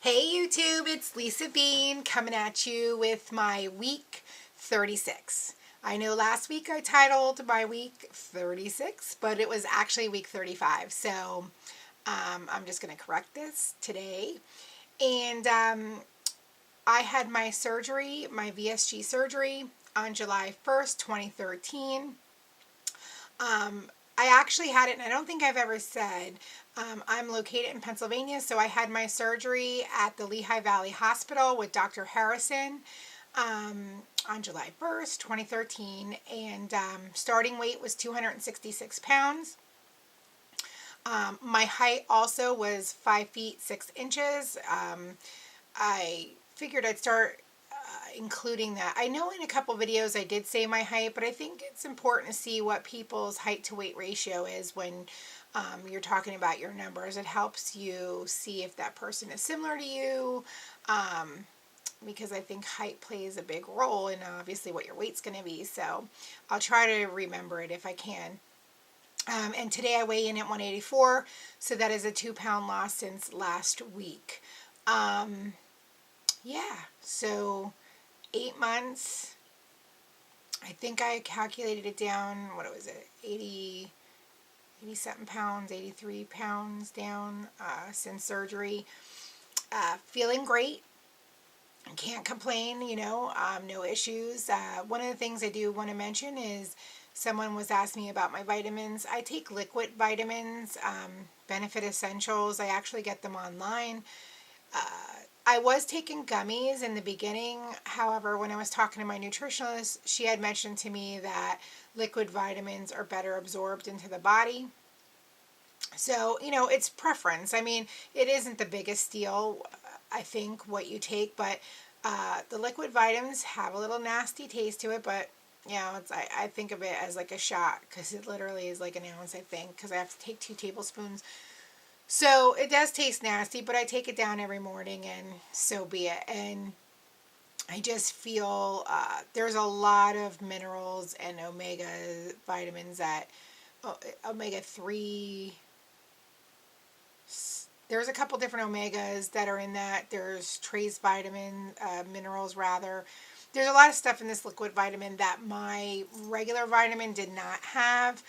Hey YouTube, it's Lisa Bean coming at you with my week 36. I know last week I titled my week 36, but it was actually week 35. So I'm just going to correct this today. And I had my surgery, my VSG surgery on July 1st, 2013. I actually had it, and I don't think I've ever said, I'm located in Pennsylvania, so I had my surgery at the Lehigh Valley Hospital with Dr. Harrison on July 1st, 2013, and starting weight was 266 pounds. My height also was 5 feet 6 inches. I figured I'd start including that. I know in a couple videos I did say my height, but I think it's important to see what people's height to weight ratio is when you're talking about your numbers. It helps you see if that person is similar to you, because I think height plays a big role in obviously what your weight's going to be. So I'll try to remember it if I can. And today I weigh in at 184, so that is a 2-pound loss since last week. Yeah, so 8 months. I think I calculated it down, what was it, 80-something pounds, 83 pounds down since surgery. Feeling great. Can't complain, no issues. One of the things I do want to mention is someone was asking me about my vitamins. I take liquid vitamins, Benefit Essentials. I actually get them online. I was taking gummies in the beginning. However, when I was talking to my nutritionist, she had mentioned to me that liquid vitamins are better absorbed into the body. So, it's preference. I mean, it isn't the biggest deal, I think, what you take, but the liquid vitamins have a little nasty taste to it, but I think of it as like a shot, because it literally is like an ounce, I think, because I have to take 2 tablespoons. So it does taste nasty, but I take it down every morning, and so be it. And I just feel there's a lot of minerals and omega vitamins omega-3. There's a couple different omegas that are in that. There's trace minerals rather. There's a lot of stuff in this liquid vitamin that my regular vitamin did not have.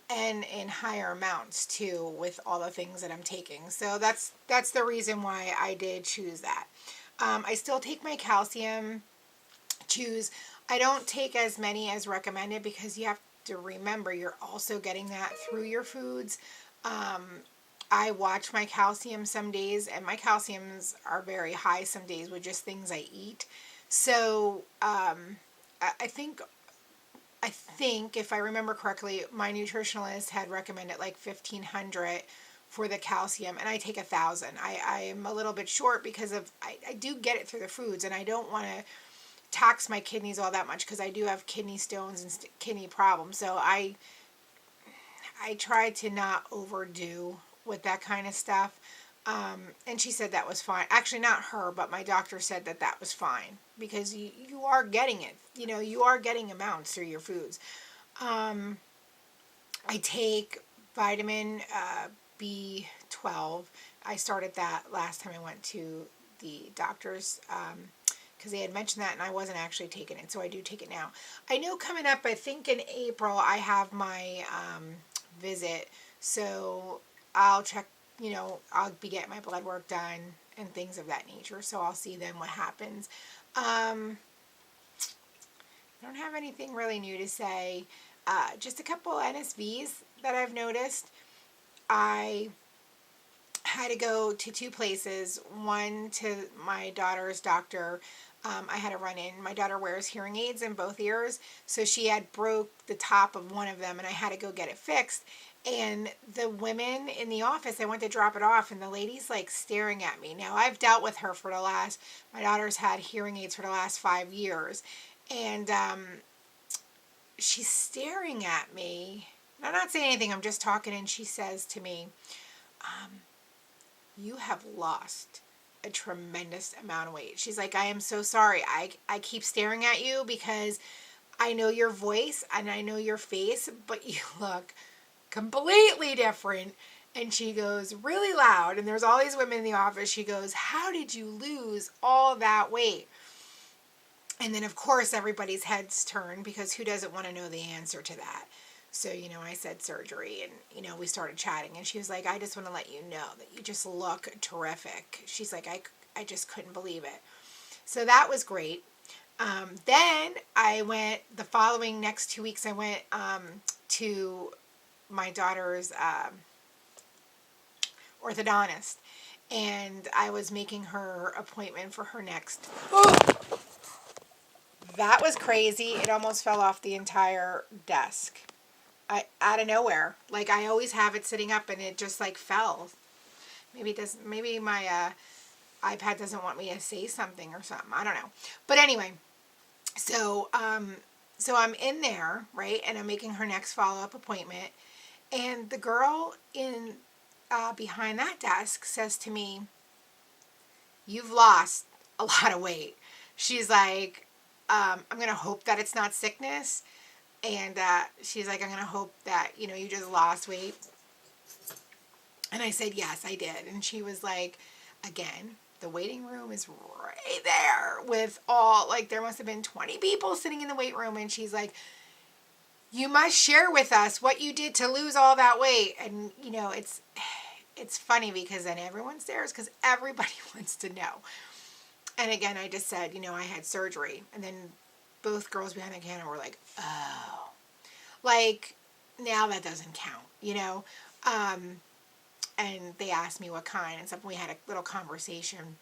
And in higher amounts too, with all the things that I'm taking. So that's the reason why I did choose that. I still take my calcium chews. I don't take as many as recommended, because you have to remember you're also getting that through your foods. I watch my calcium some days, and my calciums are very high some days with just things I eat. So I think if I remember correctly, my nutritionist had recommended like 1,500 for the calcium, and I take 1,000. I am a little bit short because I do get it through the foods, and I don't want to tax my kidneys all that much, because I do have kidney stones and kidney problems. So I try to not overdo with that kind of stuff. And she said that was fine. Actually, not her, but my doctor said that was fine, because you are getting it. You are getting amounts through your foods. I take vitamin B12. I started that last time I went to the doctor's, because they had mentioned that, and I wasn't actually taking it, so I do take it now. I know coming up, I think in April, I have my visit, so I'll check. I'll be getting my blood work done and things of that nature, so I'll see then what happens. I don't have anything really new to say. Just a couple NSVs that I've noticed. I had to go to 2 places. One to my daughter's doctor. I had to run in. My daughter wears hearing aids in both ears, so she had broke the top of one of them, and I had to go get it fixed. And the women in the office, I went to drop it off, and the lady's like staring at me. Now, I've dealt with her my daughter's had hearing aids for the last 5 years. And she's staring at me. I'm not saying anything, I'm just talking, and she says to me, you have lost a tremendous amount of weight. She's like, I am so sorry. I keep staring at you because I know your voice and I know your face, but you look completely different. And she goes really loud, and there's all these women in the office. She goes, how did you lose all that weight? And then, of course, everybody's heads turn because who doesn't want to know the answer to that? So, I said surgery, and, we started chatting. And she was like, I just want to let you know that you just look terrific. She's like, I just couldn't believe it. So that was great. Then I went, the following next 2 weeks, I went to my daughter's orthodontist. And I was making her appointment for her next... That was crazy. It almost fell off the entire desk. Out of nowhere. Like, I always have it sitting up and it just like fell. Maybe it doesn't, maybe my iPad doesn't want me to say something or something. I don't know. But anyway, so I'm in there, right? And I'm making her next follow-up appointment. And the girl in behind that desk says to me, you've lost a lot of weight. She's like, I'm going to hope that it's not sickness. And she's like, I'm going to hope that, you just lost weight. And I said, yes, I did. And she was like, again, the waiting room is right there with all, like, there must have been 20 people sitting in the weight room. And she's like, you must share with us what you did to lose all that weight. And, it's funny because then everyone stares because everybody wants to know. And again, I just said, I had surgery. And then both girls behind the counter were like, oh. Like, now that doesn't count, And they asked me what kind and stuff. And we had a little conversation.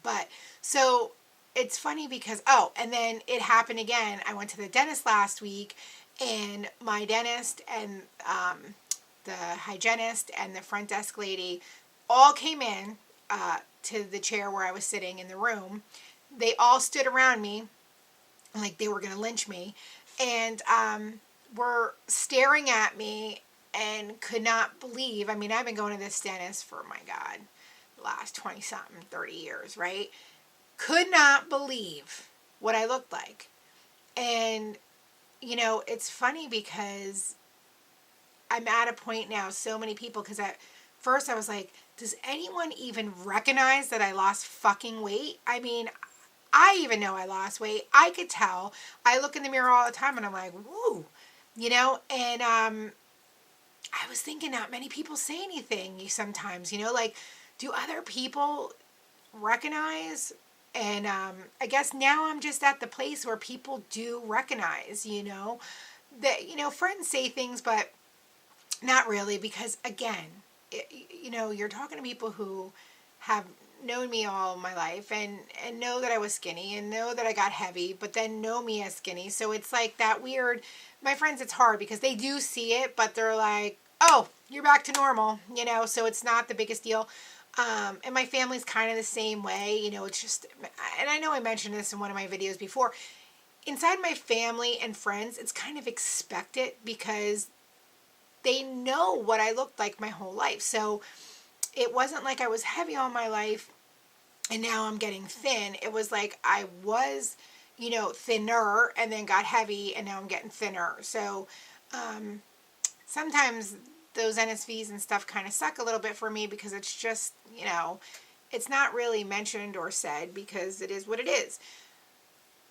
But, so, it's funny because, and then it happened again. I went to the dentist last week. And my dentist and the hygienist and the front desk lady all came in to the chair where I was sitting in the room. They all stood around me like they were going to lynch me and were staring at me and could not believe. I mean, I've been going to this dentist for, my God, the last 20-something, 30 years, right? Could not believe what I looked like. And, it's funny because I'm at a point now, so many people, because at first I was like, does anyone even recognize that I lost fucking weight? I mean, I even know I lost weight. I could tell. I look in the mirror all the time and I'm like, woo, and I was thinking not many people say anything sometimes, like, do other people recognize? And I guess now I'm just at the place where people do recognize, that, friends say things, but not really, because again, you're talking to people who have known me all my life and know that I was skinny and know that I got heavy, but then know me as skinny. So it's like that weird, my friends, it's hard because they do see it, but they're like, oh, you're back to normal, so it's not the biggest deal. And my family's kind of the same way, it's just, and I know I mentioned this in one of my videos before, inside my family and friends, it's kind of expected because they know what I looked like my whole life. So it wasn't like I was heavy all my life and now I'm getting thin. It was like I was, thinner and then got heavy and now I'm getting thinner. So sometimes those NSVs and stuff kind of suck a little bit for me because it's just, it's not really mentioned or said because it is what it is.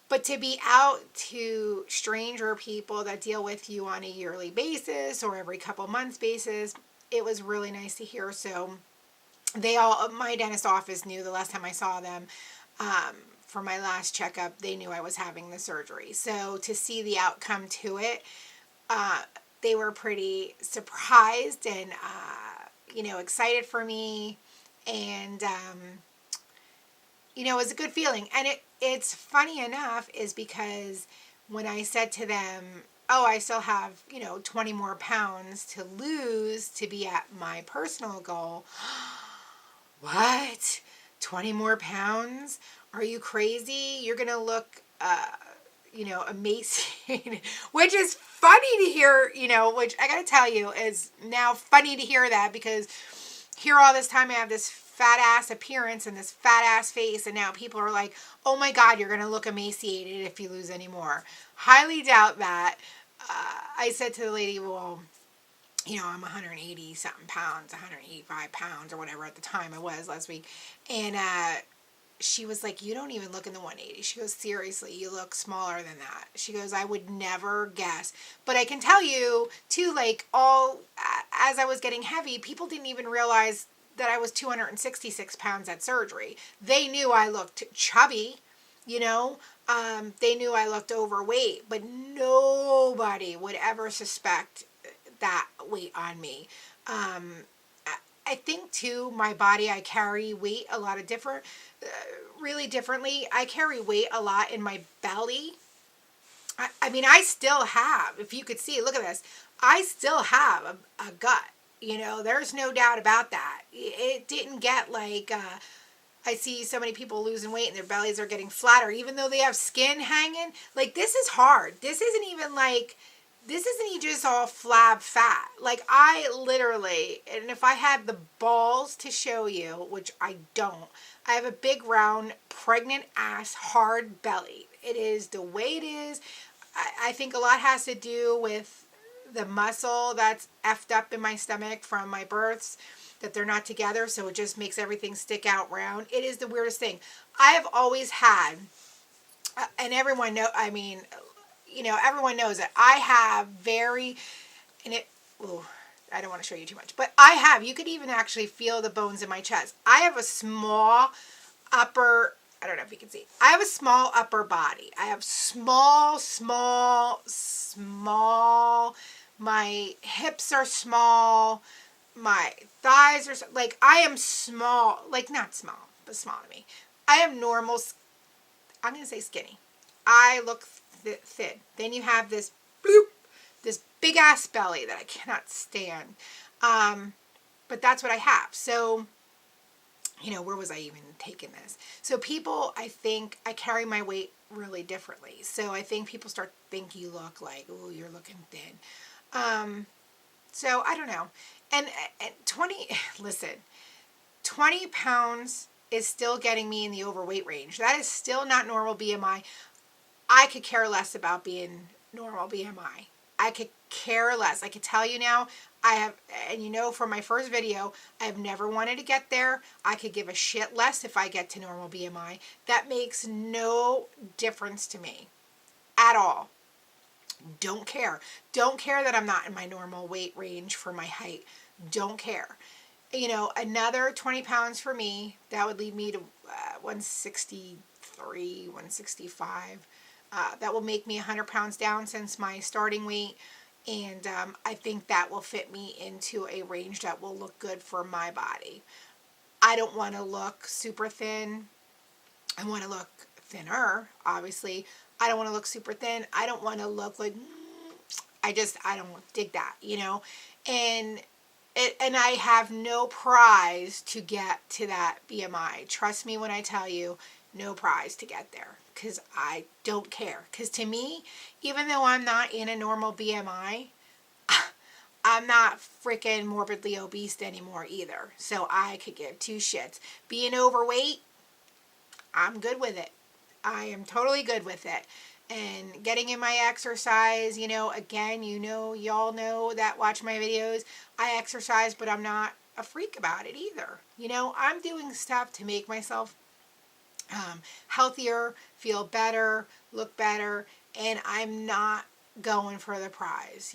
But to be out to stranger people that deal with you on a yearly basis or every couple months basis, it was really nice to hear. So my dentist office knew the last time I saw them for my last checkup, they knew I was having the surgery. So to see the outcome to it, they were pretty surprised and, excited for me. And, it was a good feeling. And it's funny enough is because when I said to them, oh, I still have, 20 more pounds to lose to be at my personal goal. What? 20 more pounds? Are you crazy? You're going to look, emaciated, which is funny to hear, which I got to tell you is now funny to hear that because here all this time I have this fat ass appearance and this fat ass face and now people are like, oh my God, you're going to look emaciated if you lose any more. Highly doubt that. I said to the lady, well, I'm 180 something pounds, 185 pounds or whatever at the time I was last week. And she was like, you don't even look in the 180. She goes, seriously, you look smaller than that. She goes, I would never guess. But I can tell you, too, like, as I was getting heavy, people didn't even realize that I was 266 pounds at surgery. They knew I looked chubby, you know. They knew I looked overweight, but nobody would ever suspect that weight on me. I think too, my body, I carry weight a lot of really differently. I carry weight a lot in my belly. I mean, I still have, if you could see, look at this, I still have a gut. There's no doubt about that. It didn't get like, I see so many people losing weight and their bellies are getting flatter, even though they have skin hanging. Like, this is hard. This isn't just all flab fat. Like, I literally, and if I had the balls to show you, which I don't, I have a big, round, pregnant ass, hard belly. It is the way it is. I think a lot has to do with the muscle that's effed up in my stomach from my births, that they're not together, so it just makes everything stick out round. It is the weirdest thing. I have always had, and everyone everyone knows that I have I don't want to show you too much, but you could even actually feel the bones in my chest. I have a small upper, I don't know if you can see, I have a small upper body. I have small, my hips are small, my thighs are, like, I am small, like, not small, but small to me. I am normal, I'm going to say skinny. I look thin. Then you have this this big ass belly that I cannot stand. But that's what I have. So, where was I even taking this? So people, I think I carry my weight really differently. So I think people start thinking you look like, oh, you're looking thin. So I don't know. And 20 pounds is still getting me in the overweight range. That is still not normal BMI. I could care less about being normal BMI. I could care less. I could tell you now, from my first video, I've never wanted to get there. I could give a shit less if I get to normal BMI. That makes no difference to me at all. Don't care. Don't care that I'm not in my normal weight range for my height. Don't care. Another 20 pounds for me, that would lead me to 163, 165. That will make me 100 pounds down since my starting weight. And I think that will fit me into a range that will look good for my body. I don't want to look super thin. I want to look thinner, obviously. I don't want to look super thin. I don't want to look like, I don't dig that, And I have no prize to get to that BMI. Trust me when I tell you, no prize to get there. Because I don't care. Because to me, even though I'm not in a normal BMI, I'm not freaking morbidly obese anymore either. So I could give two shits. Being overweight, I'm good with it. I am totally good with it. And getting in my exercise, again, y'all know that watch my videos. I exercise, but I'm not a freak about it either. I'm doing stuff to make myself healthier, feel better, look better, and I'm not going for the prize.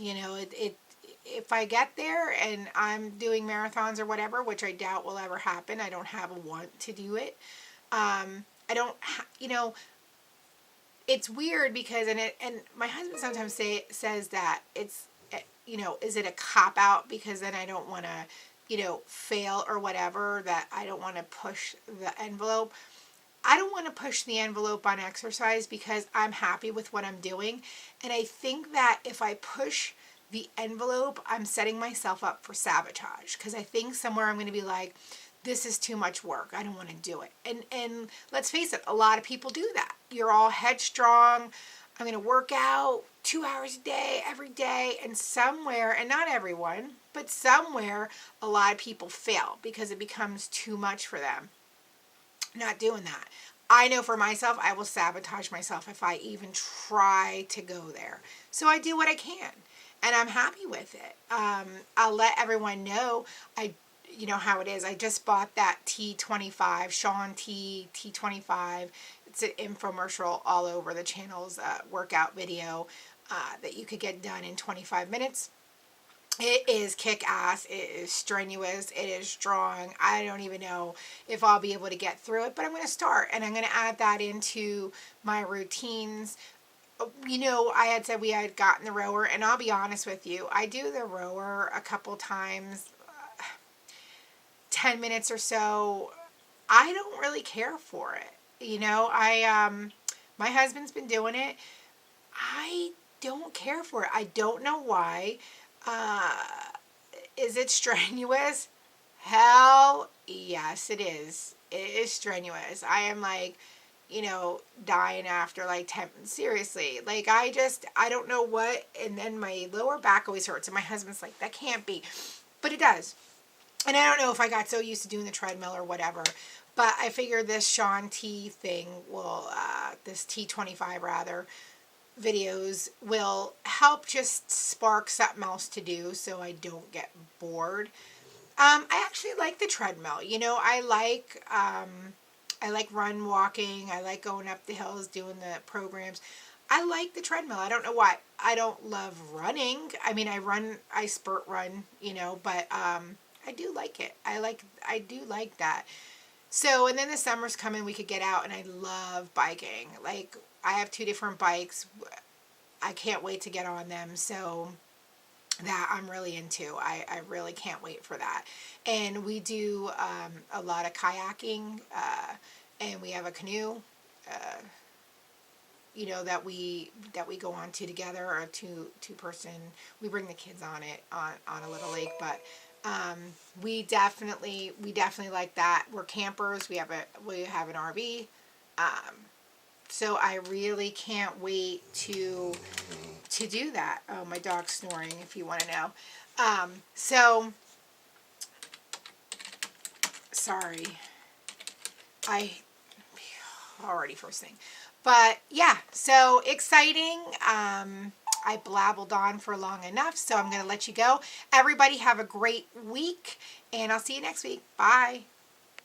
If I get there and I'm doing marathons or whatever, which I doubt will ever happen, I don't have a want to do it. It's weird because, and my husband sometimes says that it's, is it a cop out because then I don't want to, fail or whatever, that I don't want to push the envelope. I don't want to push the envelope on exercise because I'm happy with what I'm doing. And I think that if I push the envelope, I'm setting myself up for sabotage. Because I think somewhere I'm going to be like, this is too much work. I don't want to do it. And let's face it, a lot of people do that. You're all headstrong. I'm going to work out 2 hours a day, every day. And somewhere, and not everyone, but somewhere, a lot of people fail because it becomes too much for them. Not doing that. I know for myself, I will sabotage myself if I even try to go there. So I do what I can. and I'm happy with it. I'll let everyone know. You know how it is. I just bought that T25, Shaun T25. It's an infomercial all over the channel's workout video that you could get done in 25 minutes. It is kick-ass. It is strenuous. It is strong. I don't even know if I'll be able to get through it, but I'm going to start, and I'm going to add that into my routines. You know, I had said we had gotten the rower, and I'll be honest with you, I do the rower a couple times, 10 minutes or so. I don't really care for it. You know, my husband's been doing it. I don't care for it. I don't know why. Uh, is it strenuous? Hell yes, it is. It is strenuous. I am like, you know, dying after like 10, seriously. Like I don't know what, and then my lower back always hurts, and my husband's like, that can't be. But it does. And I don't know if I got so used to doing the treadmill or whatever, but I figured this Shaun T thing will, this T25 rather, videos will help just spark something else to do so I don't get bored. I actually like the treadmill. You know, I like run walking. I like going up the hills doing the programs. I like the treadmill. I don't know why. I don't love running. I mean, I spurt run, you know, but I do like it. I do like that. So, and then the summer's coming, we could get out, and I love biking. Like, I have 2 different bikes. I can't wait to get on them. So that I'm really into. I really can't wait for that. And we do a lot of kayaking, and we have a canoe, you know, that we go on to together, or a two person. We bring the kids on it on a little lake, but we definitely like that. We're campers. We have an RV. So I really can't wait to do that. Oh, my dog's snoring, if you want to know. So, sorry. I already first thing. But, yeah, so exciting. I blabbled on for long enough, so I'm going to let you go. Everybody have a great week, and I'll see you next week. Bye.